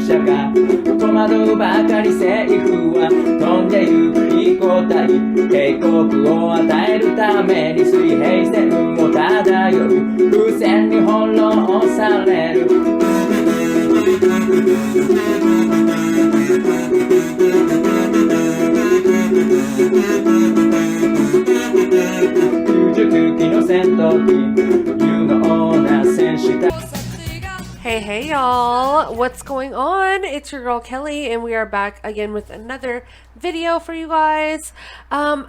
者が戸惑うばかり政府は飛んでゆく飛行体警告を与えるために水平線を漂う風船に翻弄される90機の戦闘機有能な戦士たHey y'all, what's going on? It's your girl Kelly and we are back again with another video for you guys. How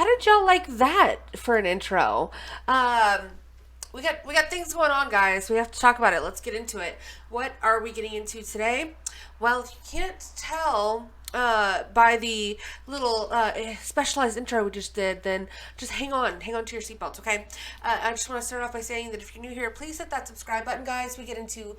did y'all like that for an intro? We got things going on, guys. We have to talk about it. Let's get into it. What are we getting into today? Well, if you can't tell by the little specialized intro we just did, then just hang on to your seatbelts, okay? I just want to start off by saying that if you're new here, please hit that subscribe button, guys. We get into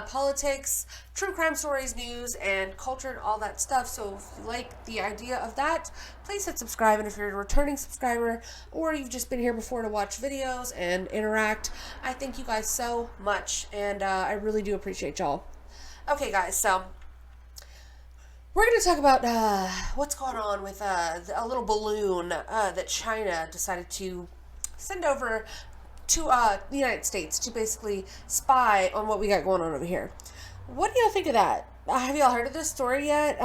politics, true crime stories, news, and culture, and all that stuff. So if you like the idea of that, please hit subscribe. And if you're a returning subscriber or you've just been here before to watch videos and interact, I thank you guys so much, and I really do appreciate y'all. Okay, guys, so we're going to talk about what's going on with a little balloon that China decided to send over to the United States to basically spy on what we got going on over here. What do y'all think of that? Have y'all heard of this story yet?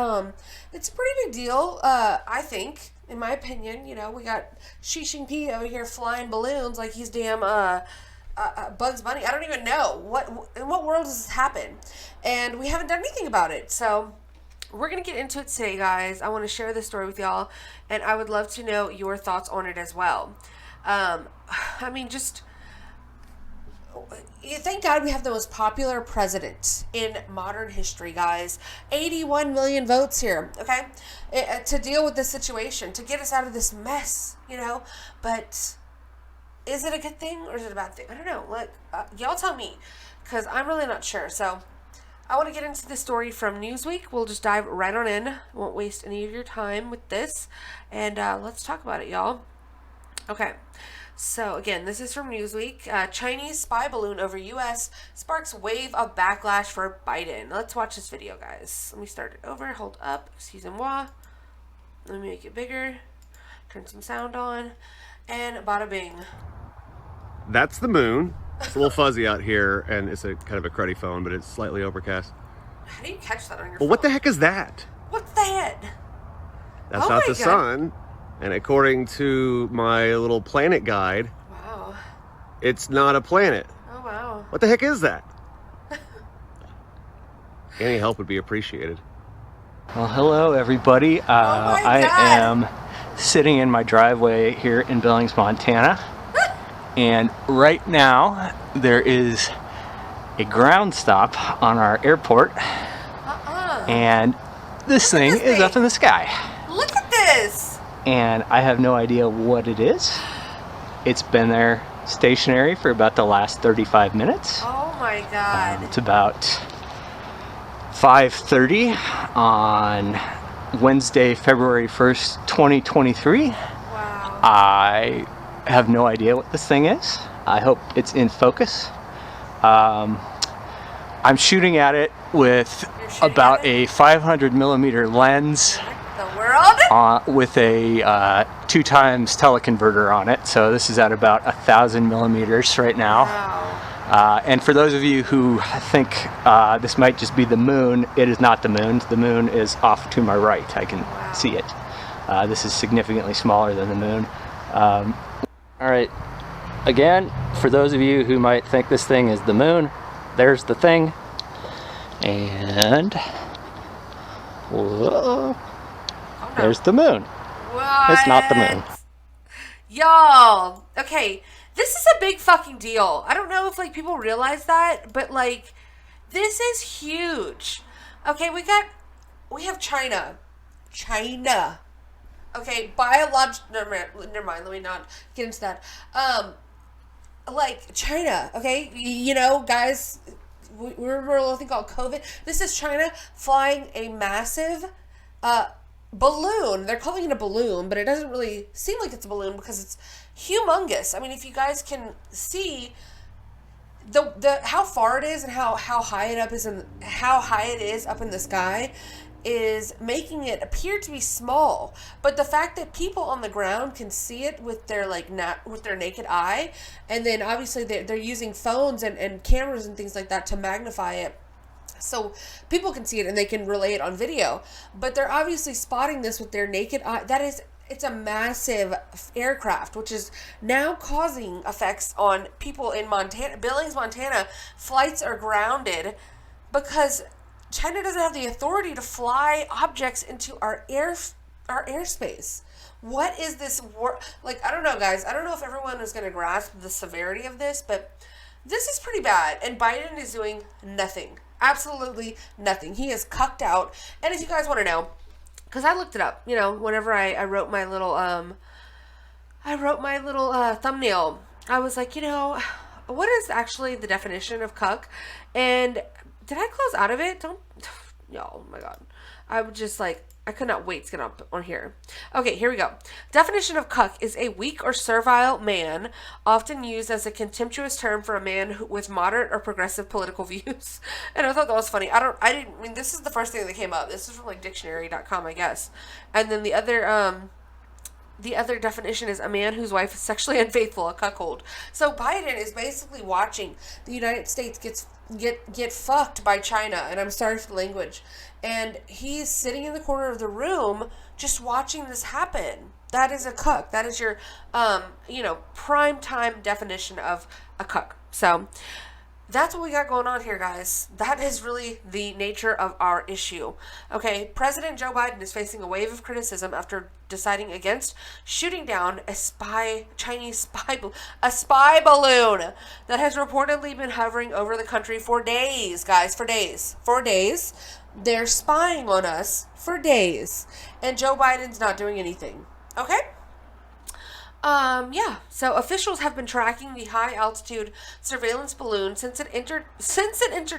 It's a pretty big deal, I think, in my opinion. You know, we got Xi Jinping over here flying balloons like he's damn Bugs Bunny. I don't even know. In what world does this happen? And we haven't done anything about it, so we're going to get into it today, guys. I want to share this story with y'all, and I would love to know your thoughts on it as well. I mean, just thank God we have the most popular president in modern history, guys. 81 million votes here, okay, to deal with this situation, to get us out of this mess, you know. But is it a good thing or is it a bad thing? I don't know. Like, y'all tell me, because I'm really not sure. So I want to get into the story from Newsweek. We'll just dive right on in. Won't waste any of your time with this. And let's talk about it, y'all. Okay. So, again, this is from Newsweek. Chinese spy balloon over U.S. sparks wave of backlash for Biden. Let's watch this video, guys. Let me start it over. Hold up. Excusez-moi. Let me make it bigger. Turn some sound on. And bada bing. That's the moon. It's a little fuzzy out here, and it's a kind of a cruddy phone, but it's slightly overcast. How do you catch that on your phone? Well, what the heck is that? What's that? That's not the sun. And according to my little planet guide, wow, it's not a planet. Oh, wow. What the heck is that? Any help would be appreciated. Well, hello, everybody. I am sitting in my driveway here in Billings, Montana. And right now, there is a ground stop on our airport. And this thing is up in the sky. Look at this! And I have no idea what it is. It's been there stationary for about the last 35 minutes. Oh my God. It's about 5:30 on Wednesday, February 1st, 2023. Wow. I have no idea what this thing is. I hope it's in focus. I'm shooting at it with about a 500 millimeter lens. The world? With a 2x teleconverter on it. So this is at about 1,000 millimeters right now. Wow. And for those of you who think this might just be the moon, it is not the moon. The moon is off to my right. I can see it. This is significantly smaller than the moon. All right, again, for those of you who might think this thing is the moon, there's the thing. And whoa, there's the moon. What? It's not the moon. Y'all, okay, this is a big fucking deal. I don't know if like people realize that, but like this is huge. Okay, we have China. Okay, never mind, let me not get into that. Like China, okay, you know, guys, we remember a little thing called COVID. This is China flying a massive balloon. They're calling it a balloon, but it doesn't really seem like it's a balloon because it's humongous. I mean, if you guys can see, the how far it is and how high it is up in the sky is making it appear to be small, but the fact that people on the ground can see it with their with their naked eye, and then obviously they're using phones and cameras and things like that to magnify it so people can see it and they can relay it on video, but they're obviously spotting this with their naked eye. It's a massive aircraft, which is now causing effects on people in Montana. Billings, Montana, flights are grounded because China doesn't have the authority to fly objects into our airspace. What is this like? I don't know, guys. I don't know if everyone is going to grasp the severity of this, but this is pretty bad. And Biden is doing nothing. Absolutely nothing. He is cucked out. And if you guys want to know, because I looked it up, you know, whenever I wrote my little thumbnail, I was like, you know, what is actually the definition of cuck? And did I close out of it? Oh my God. I was just like, I could not wait to get up on here. Okay, here we go. Definition of cuck is a weak or servile man, often used as a contemptuous term for a man with moderate or progressive political views. And I thought that was funny. I mean, this is the first thing that came up. This is from like dictionary.com, I guess. And then the other definition is a man whose wife is sexually unfaithful, a cuckold. So Biden is basically watching the United States get fucked by China, and I'm sorry for the language. And he's sitting in the corner of the room just watching this happen. That is a cuck. That is your prime time definition of a cuck. So that's what we got going on here, guys. That is really the nature of our issue. Okay, President Joe Biden is facing a wave of criticism after deciding against shooting down a spy balloon that has reportedly been hovering over the country for days, guys, for days. They're spying on us for days, and Joe Biden's not doing anything. Okay? So officials have been tracking the high altitude surveillance balloon since it entered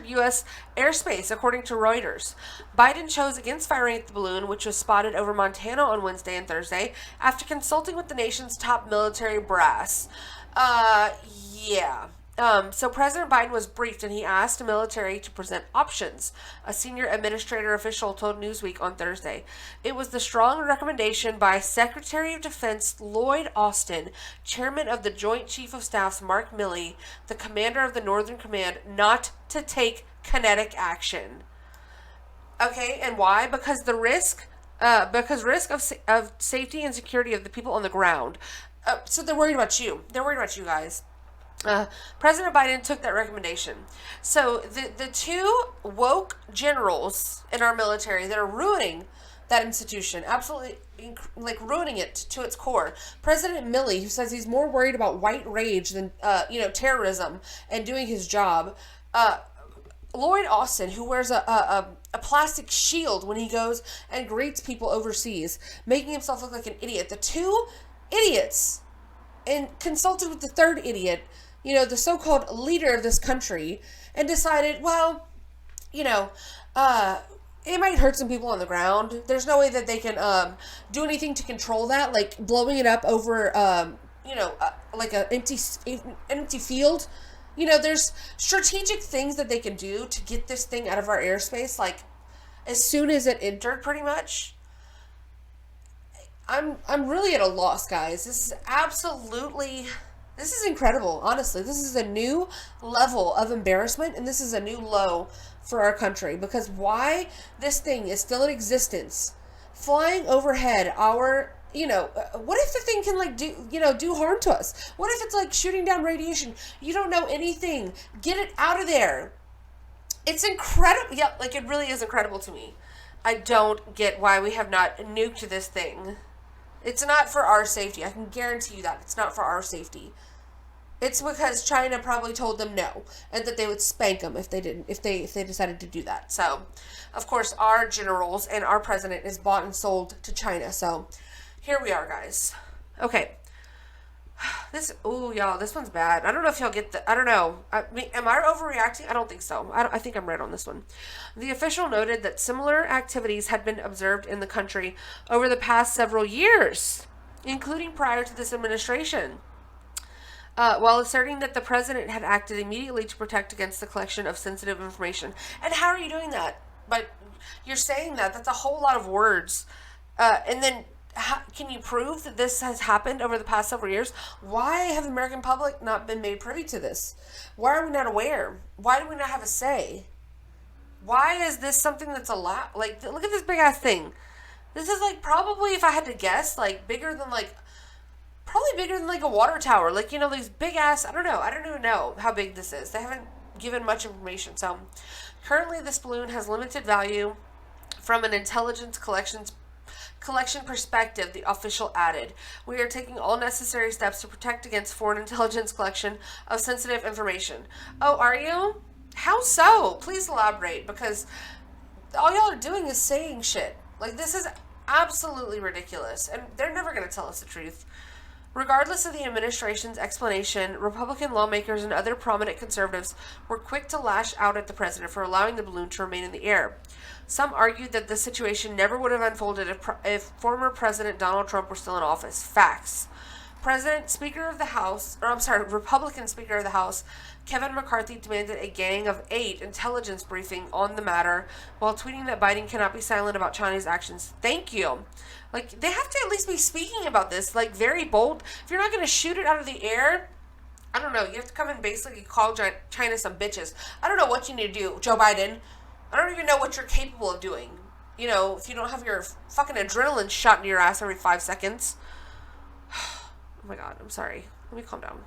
U.S. airspace, according to Reuters. Biden chose against firing at the balloon, which was spotted over Montana on Wednesday and Thursday, after consulting with the nation's top military brass. So President Biden was briefed, and he asked the military to present options, a senior administrator official told Newsweek on Thursday. It was the strong recommendation by Secretary of Defense Lloyd Austin, chairman of the Joint Chief of Staff's Mark Milley, the commander of the Northern Command, not to take kinetic action. Okay, and why? Because risk of safety and security of the people on the ground. So they're worried about you. They're worried about you guys. President Biden took that recommendation. So the two woke generals in our military that are ruining that institution, absolutely ruining it to its core. President Milley, who says he's more worried about white rage than terrorism and doing his job. Lloyd Austin, who wears a plastic shield when he goes and greets people overseas, making himself look like an idiot. The two idiots, and consulted with the third idiot, the so-called leader of this country, and decided, well, it might hurt some people on the ground. There's no way that they can do anything to control that, like blowing it up over, like an empty field. There's strategic things that they can do to get this thing out of our airspace, like as soon as it entered, pretty much. I'm really at a loss, guys. This is incredible, honestly. This is a new level of embarrassment, and this is a new low for our country, because why this thing is still in existence, flying overhead our, what if the thing can do harm to us? What if it's shooting down radiation? You don't know anything. Get it out of there. It's incredible. Yeah, it really is incredible to me. I don't get why we have not nuked this thing. It's not for our safety. I can guarantee you that. It's not for our safety. It's because China probably told them no, and that they would spank them if they decided to do that. So, of course, our generals and our president is bought and sold to China. So, here we are, guys. Okay. Y'all, this one's bad. I don't know if y'all get I don't know. I mean, am I overreacting? I don't think so. I think I'm right on this one. The official noted that similar activities had been observed in the country over the past several years, including prior to this administration. while asserting that the president had acted immediately to protect against the collection of sensitive information. And how are you doing that? But you're saying that. That's a whole lot of words. And then can you prove that this has happened over the past several years? Why have the American public not been made privy to this? Why are we not aware? Why do we not have a say? Why is this something that's allowed? Like, look at this big ass thing. This is like probably, if I had to guess, like bigger than like, probably bigger than like a water tower. Like, you know, these big ass, I don't know. I don't even know how big this is. They haven't given much information. So currently this balloon has limited value from an intelligence collection perspective, the official added. We are taking all necessary steps to protect against foreign intelligence collection of sensitive information. Oh, are you? How so? Please elaborate, because all y'all are doing is saying shit. Like, this is absolutely ridiculous, and they're never going to tell us the truth. Regardless of the administration's explanation, Republican lawmakers and other prominent conservatives were quick to lash out at the president for allowing the balloon to remain in the air. Some argued that this situation never would have unfolded if former President Donald Trump were still in office. Facts. Republican Speaker of the House, Kevin McCarthy, demanded a Gang of 8 intelligence briefing on the matter while tweeting that Biden cannot be silent about China's actions. Thank you. Like, they have to at least be speaking about this, like, very bold. If you're not going to shoot it out of the air, I don't know, you have to come and basically call China some bitches. I don't know what you need to do, Joe Biden. I don't even know what you're capable of doing. You know, if you don't have your fucking adrenaline shot into your ass every 5 seconds. Oh my god, I'm sorry. Let me calm down.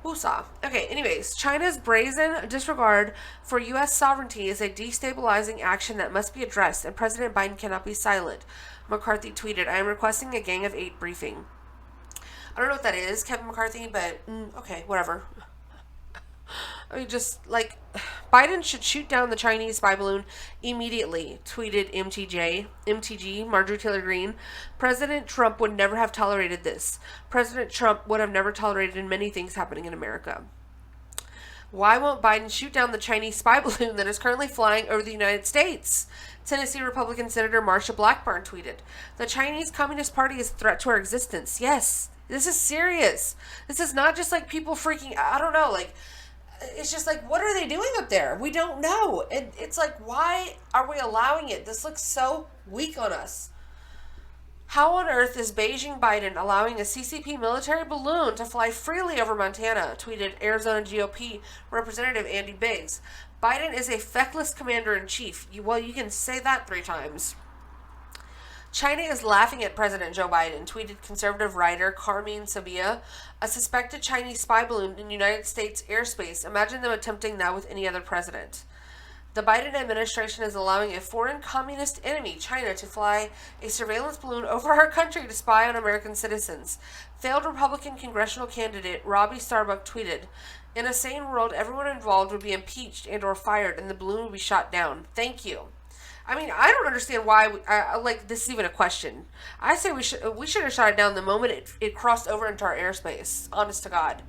Woosah. Okay, anyways, China's brazen disregard for U.S. sovereignty is a destabilizing action that must be addressed, and President Biden cannot be silent. McCarthy tweeted, I am requesting a Gang of 8 briefing. I don't know what that is, Kevin McCarthy, but okay, whatever. I mean, just like, Biden should shoot down the Chinese spy balloon immediately, tweeted MTG, Marjorie Taylor Greene. President Trump would never have tolerated this. President Trump would have never tolerated many things happening in America. Why won't Biden shoot down the Chinese spy balloon that is currently flying over the United States? Tennessee Republican Senator Marsha Blackburn tweeted, the Chinese Communist Party is a threat to our existence. Yes, this is serious. This is not just like people freaking, I don't know, like, it's just like, what are they doing up there? We don't know. And it's like, why are we allowing it? This looks so weak on us. How on earth is Beijing Biden allowing a CCP military balloon to fly freely over Montana? Tweeted Arizona GOP Representative Andy Biggs. Biden is a feckless commander-in-chief. Well, you can say that 3 times. China is laughing at President Joe Biden, tweeted conservative writer Carmine Sabia. A suspected Chinese spy balloon in United States airspace. Imagine them attempting that with any other president. The Biden administration is allowing a foreign communist enemy, China, to fly a surveillance balloon over our country to spy on American citizens. Failed Republican congressional candidate Robbie Starbuck tweeted, in a sane world, everyone involved would be impeached and or fired and the balloon would be shot down. Thank you. I mean, I don't understand why, like, this is even a question. I say we should have shot it down the moment it crossed over into our airspace. Honest to God.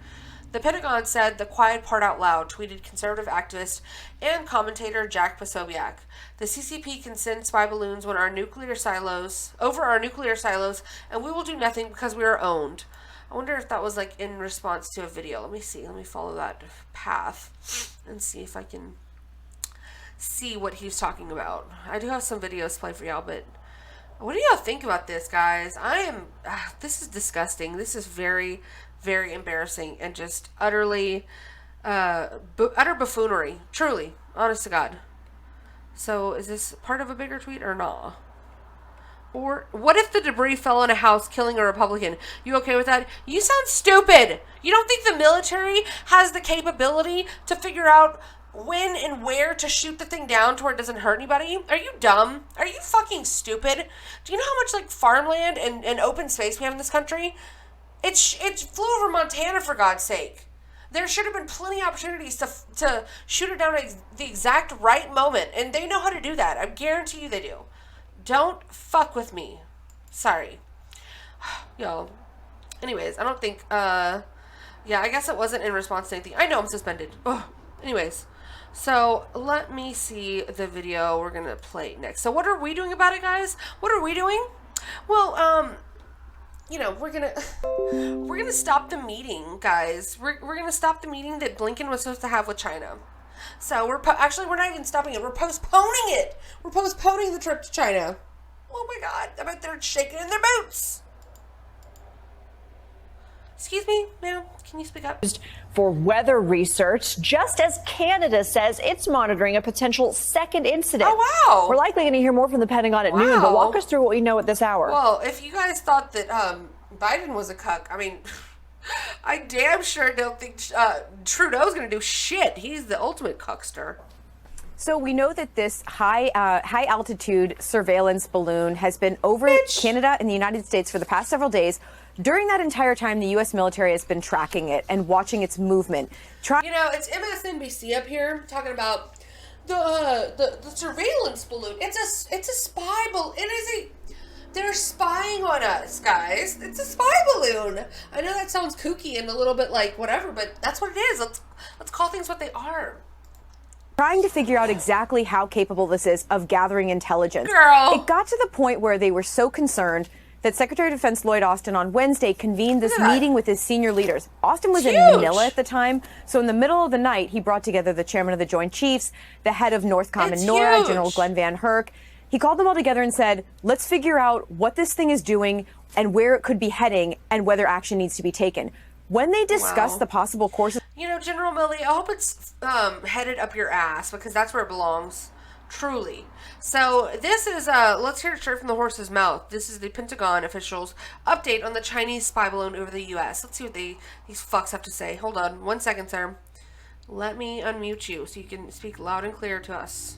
The Pentagon said the quiet part out loud, tweeted conservative activist and commentator Jack Posobiec. The CCP can send spy balloons over our nuclear silos, and we will do nothing because we are owned. I wonder if that was, like, in response to a video. Let me see. Let me follow that path and see if I can see what he's talking about. I do have some videos to play for y'all, but what do y'all think about this, guys? This is disgusting. This is very, very embarrassing and just utterly, utter buffoonery. Truly, honest to God. So, is this part of a bigger tweet or not? Or, what if the debris fell on a house killing a Republican? You okay with that? You sound stupid! You don't think the military has the capability to figure out when and where to shoot the thing down to where it doesn't hurt anybody? Are you dumb? Are you fucking stupid? Do you know how much, like, farmland and open space we have in this country? It flew over Montana, for God's sake. There should have been plenty of opportunities to shoot it down at the exact right moment, and they know how to do that. I guarantee you they do. Don't fuck with me. Sorry. Yo. Anyways, I don't think, yeah, I guess it wasn't in response to anything. I know I'm suspended. Ugh. Anyways. So, let me see the video we're going to play next. So, what are we doing about it, guys? What are we doing? Well, you know, we're gonna stop the meeting, guys. We're gonna stop the meeting that Blinken was supposed to have with China. So actually we're not even stopping it. We're postponing it. We're postponing the trip to China. Oh my God! I bet they're shaking in their boots. Excuse me, ma'am. Can you speak up? For weather research, just as Canada says it's monitoring a potential second incident. Oh, wow. We're likely going to hear more from the Pentagon at noon, but walk us through what we know at this hour. Well, if you guys thought that Biden was a cuck, I mean, I damn sure don't think Trudeau's going to do shit. He's the ultimate cuckster. So we know that this high altitude surveillance balloon has been over Canada and the United States for the past several days. During that entire time, the U.S. military has been tracking it and watching its movement. You know, it's MSNBC up here talking about the surveillance balloon. It's a spy balloon. They're spying on us, guys. It's a spy balloon. I know that sounds kooky and a little bit like whatever, but that's what it is. Let's call things what they are. Trying to figure out exactly how capable this is of gathering intelligence. Girl. It got to the point where they were so concerned that Secretary of Defense Lloyd Austin on Wednesday convened this meeting with his senior leaders. Austin was in Manila at the time, so in the middle of the night, he brought together the chairman of the Joint Chiefs, the head of NORTHCOM and NORAD, General Glenn Van Herk. He called them all together and said, let's figure out what this thing is doing and where it could be heading and whether action needs to be taken. When they discussed the possible courses... You know, General Milley, I hope it's headed up your ass, because that's where it belongs. Truly. So this is, let's hear it straight from the horse's mouth. This is the Pentagon officials' update on the Chinese spy balloon over the U.S. Let's see what these fucks have to say. Hold on 1 second, sir. Let me unmute you so you can speak loud and clear to us.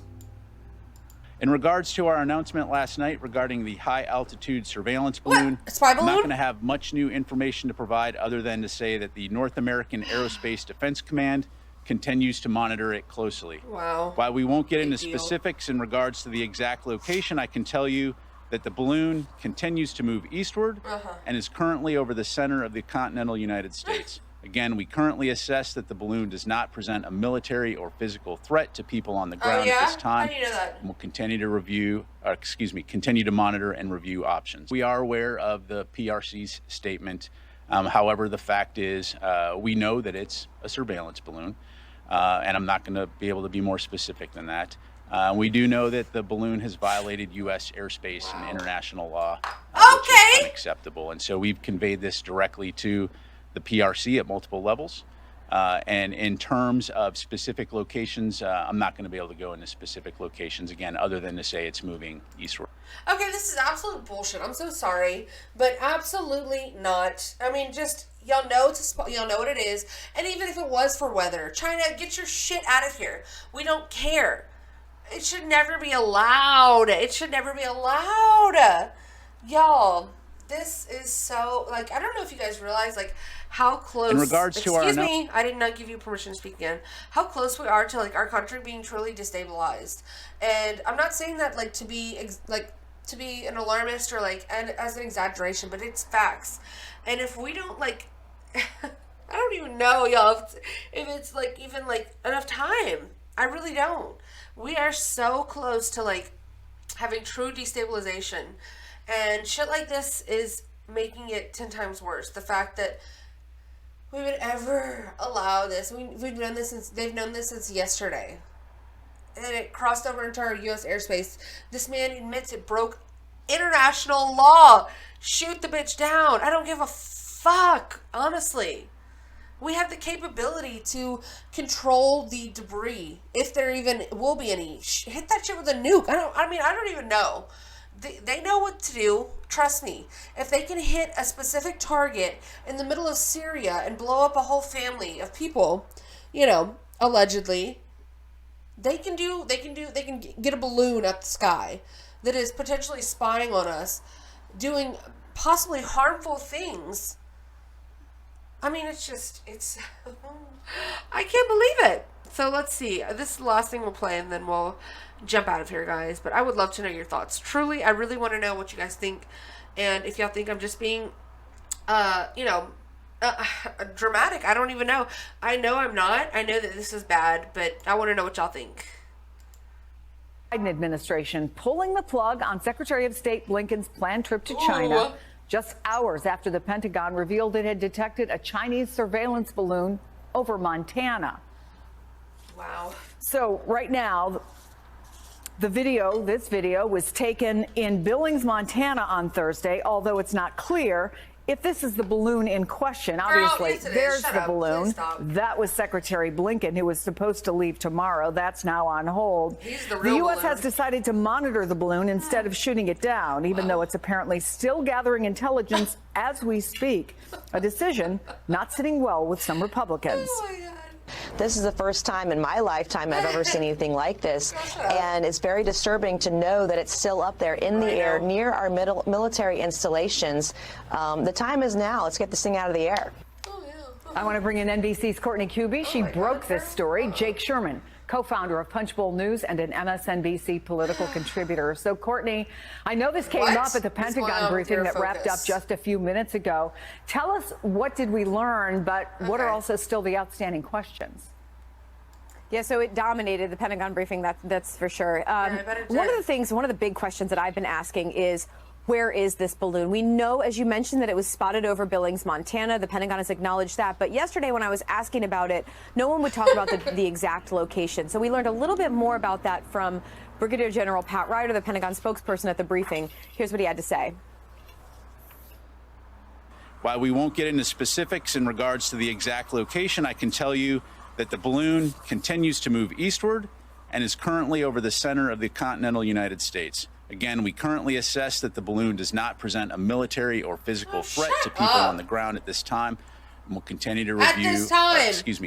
In regards to our announcement last night regarding the high-altitude surveillance balloon, spy balloon? I'm not going to have much new information to provide other than to say that the North American Aerospace Defense Command continues to monitor it closely. Wow. While we won't get into specifics in regards to the exact location, I can tell you that the balloon continues to move eastward and is currently over the center of the continental United States. Again, we currently assess that the balloon does not present a military or physical threat to people on the ground at this time. How do you know that? And we'll continue to continue to monitor and review options. We are aware of the PRC's statement. However, the fact is, we know that it's a surveillance balloon, and I'm not going to be able to be more specific than that. We do know that the balloon has violated U.S. airspace and international law, which is unacceptable. And so we've conveyed this directly to the PRC at multiple levels. And in terms of specific locations, I'm not going to be able to go into specific locations again, other than to say it's moving eastward. Okay, this is absolute bullshit. I'm so sorry, but absolutely not. I mean, just y'all know y'all know what it is. And even if it was for weather, China, get your shit out of here. We don't care. It should never be allowed. It should never be allowed. Y'all, this is so, like, I don't know if you guys realize, like, how close, in regards to excuse me, I did not give you permission to speak again, how close we are to, like, our country being truly destabilized. And I'm not saying that, like, to be an alarmist or, like, and as an exaggeration, but it's facts. And if we don't, like, I don't even know, y'all, if it's, like, even, like, enough time. I really don't. We are so close to, like, having true destabilization. And shit like this is making it 10 times worse. The fact that we would ever allow this. We've known this since, they've known this since yesterday. And it crossed over into our U.S. airspace. This man admits it broke international law. Shoot the bitch down. I don't give a fuck, honestly. We have the capability to control the debris, if there even will be any. Hit that shit with a nuke. I don't even know. They know what to do. Trust me. If they can hit a specific target in the middle of Syria and blow up a whole family of people, you know, allegedly, they can get a balloon up the sky that is potentially spying on us, doing possibly harmful things. I mean, it's I can't believe it. So let's see. This is the last thing we'll play, and then we'll jump out of here, guys. But I would love to know your thoughts. Truly, I really want to know what you guys think. And if y'all think I'm just being, dramatic, I don't even know. I know I'm not. I know that this is bad, but I want to know what y'all think. Biden administration pulling the plug on Secretary of State Blinken's planned trip to China. just hours after the Pentagon revealed it had detected a Chinese surveillance balloon over Montana. Wow. So right now, this video was taken in Billings, Montana on Thursday, although it's not clear if this is the balloon in question. Obviously, yes, it is. there's Shut the up. balloon. Please stop. That was Secretary Blinken, who was supposed to leave tomorrow. That's now on hold. He's the The real U.S. balloon. has decided to monitor the balloon instead of shooting it down, even though it's apparently still gathering intelligence as we speak. A decision not sitting well with some Republicans. Oh my God. This is the first time in my lifetime I've ever seen anything like this, and it's very disturbing to know that it's still up there in the air near our military installations. The time is now. Let's get this thing out of the air. I want to bring in NBC's Courtney Kuby. She broke this story. Jake Sherman, co-founder of Punchbowl News and an MSNBC political contributor. So, Courtney, I know this came up at the Pentagon briefing that wrapped up just a few minutes ago. Tell us, what did we learn, but what are also still the outstanding questions? Yeah, so it dominated the Pentagon briefing, that's for sure. One of the big questions that I've been asking is, where is this balloon? We know, as you mentioned, that it was spotted over Billings, Montana. The Pentagon has acknowledged that. But yesterday, when I was asking about it, no one would talk about the exact location. So we learned a little bit more about that from Brigadier General Pat Ryder, the Pentagon spokesperson at the briefing. Here's what he had to say. While we won't get into specifics in regards to the exact location, I can tell you that the balloon continues to move eastward and is currently over the center of the continental United States. Again, we currently assess that the balloon does not present a military or physical threat to people on the ground at this time. And we'll continue to review,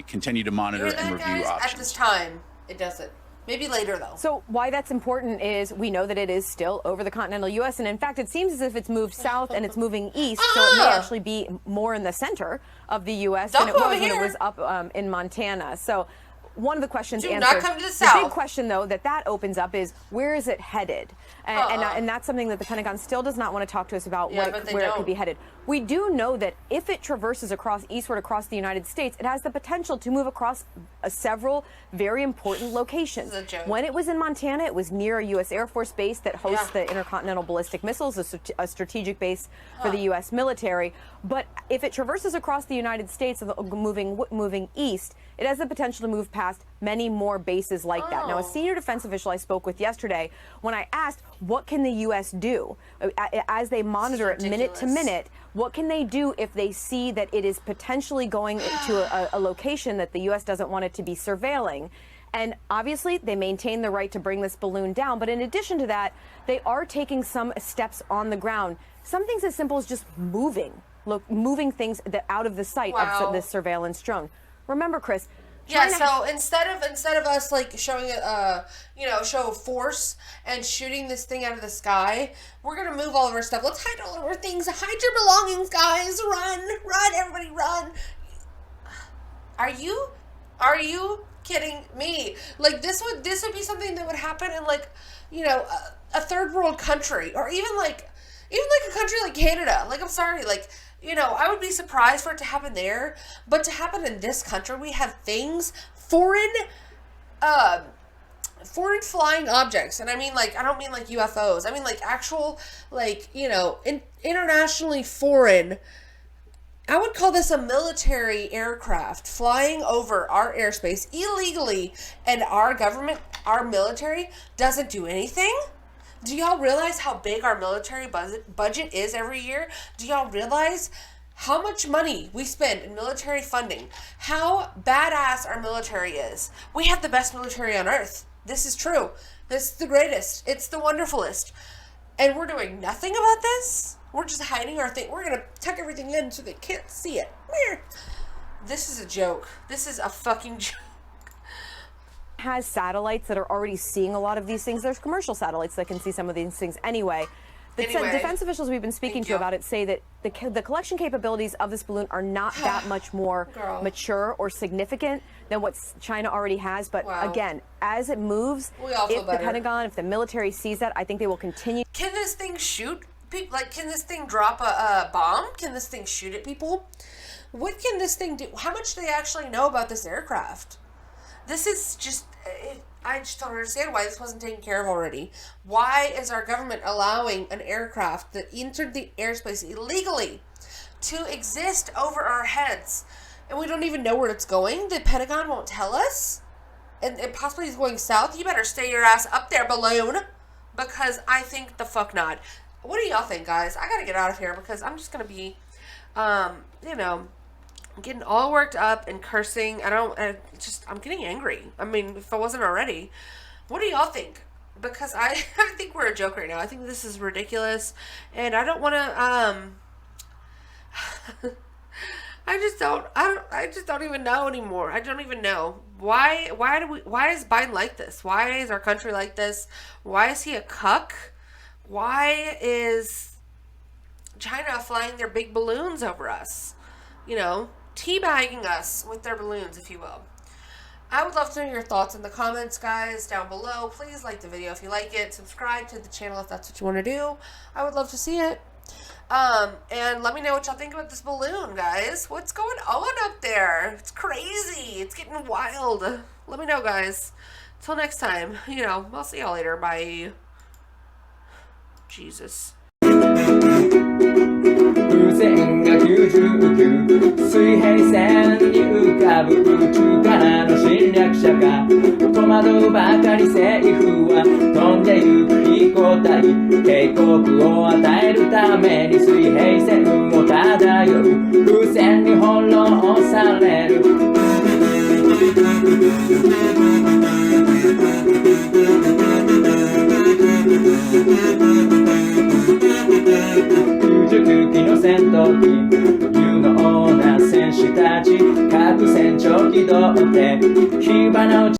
continue to monitor and review options. At this time, it doesn't. Maybe later, though. So why that's important is we know that it is still over the continental U.S. And in fact, it seems as if it's moved south and it's moving east. So it may actually be more in the center of the U.S. than it was when it was up in Montana. So one of the questions answered. Not come to the The south. big question, though, that opens up is, where is it headed? And that's something that the Pentagon still does not want to talk to us about, where it could be headed. We do know that if it traverses eastward across the United States, it has the potential to move across several very important locations. This is a joke. When it was in Montana, it was near a U.S. Air Force base that hosts the intercontinental ballistic missiles, a strategic base for the U.S. military. But if it traverses across the United States, moving east, it has the potential to move past many more bases like that. Now, a senior defense official I spoke with yesterday, when I asked, what can the U.S. do as they monitor it minute to minute? What can they do if they see that it is potentially going to a location that the U.S. doesn't want it to be surveilling? And obviously, they maintain the right to bring this balloon down. But in addition to that, they are taking some steps on the ground. Some things as simple as just moving things out of the sight of this surveillance drone. Remember, Chris. So instead of us like showing a show of force and shooting this thing out of the sky, we're gonna move all of our stuff. Let's hide all of our things. Hide your belongings, guys. Run, everybody, run. Are you kidding me? Like this would be something that would happen in like a third world country, or even like a country like Canada. Like, I'm sorry, like. I would be surprised for it to happen there, but to happen in this country, we have things, foreign flying objects, and I mean, like, I don't mean like UFOs, I mean like actual, like, internationally foreign. I would call this a military aircraft flying over our airspace illegally, and our government, our military, doesn't do anything. Do y'all realize how big our military budget is every year? Do y'all realize how much money we spend in military funding? How badass our military is? We have the best military on earth. This is true. This is the greatest. It's the wonderfulest. And we're doing nothing about this? We're just hiding our thing. We're going to tuck everything in so they can't see it. This is a joke. This is a fucking joke. Has satellites that are already seeing a lot of these things. There's commercial satellites that can see some of these things anyway. The defense officials we've been speaking to about it say that the collection capabilities of this balloon are not that much more mature or significant than what China already has. But again, as it moves, if the Pentagon, if the military sees that, I think they will continue. Can this thing shoot? Like, can this thing drop a bomb? Can this thing shoot at people? What can this thing do? How much do they actually know about this aircraft? This is just, I just don't understand why this wasn't taken care of already. Why is our government allowing an aircraft that entered the airspace illegally to exist over our heads? And we don't even know where it's going? The Pentagon won't tell us? And it possibly is going south? You better stay your ass up there, balloon. Because I think the fuck not. What do y'all think, guys? I gotta get out of here because I'm just gonna be, you know, getting all worked up and cursing. I'm getting angry. I mean, if I wasn't already. What do y'all think? Because I think we're a joke right now. I think this is ridiculous. And I don't want to, I just don't even know anymore. I don't even know. Why is Biden like this? Why is our country like this? Why is he a cuck? Why is China flying their big balloons over us? You know, teabagging us with their balloons, if you will. I would love to know your thoughts in the comments, guys, down below. Please like the video if you like it. Subscribe to the channel if that's what you want to do. I would love to see it. And let me know what y'all think about this balloon, guys. What's going on up there? It's crazy. It's getting wild. Let me know, guys. Till next time, you know, I'll see y'all later. Bye. Jesus. 風船が99水平線に浮かぶ宇宙からの侵略者か戸惑うばかり政府は飛んでゆく飛行体警告を与えるために水平線を漂う風船に翻弄される90機の戦闘機有能な戦士たち核戦長機動って火花を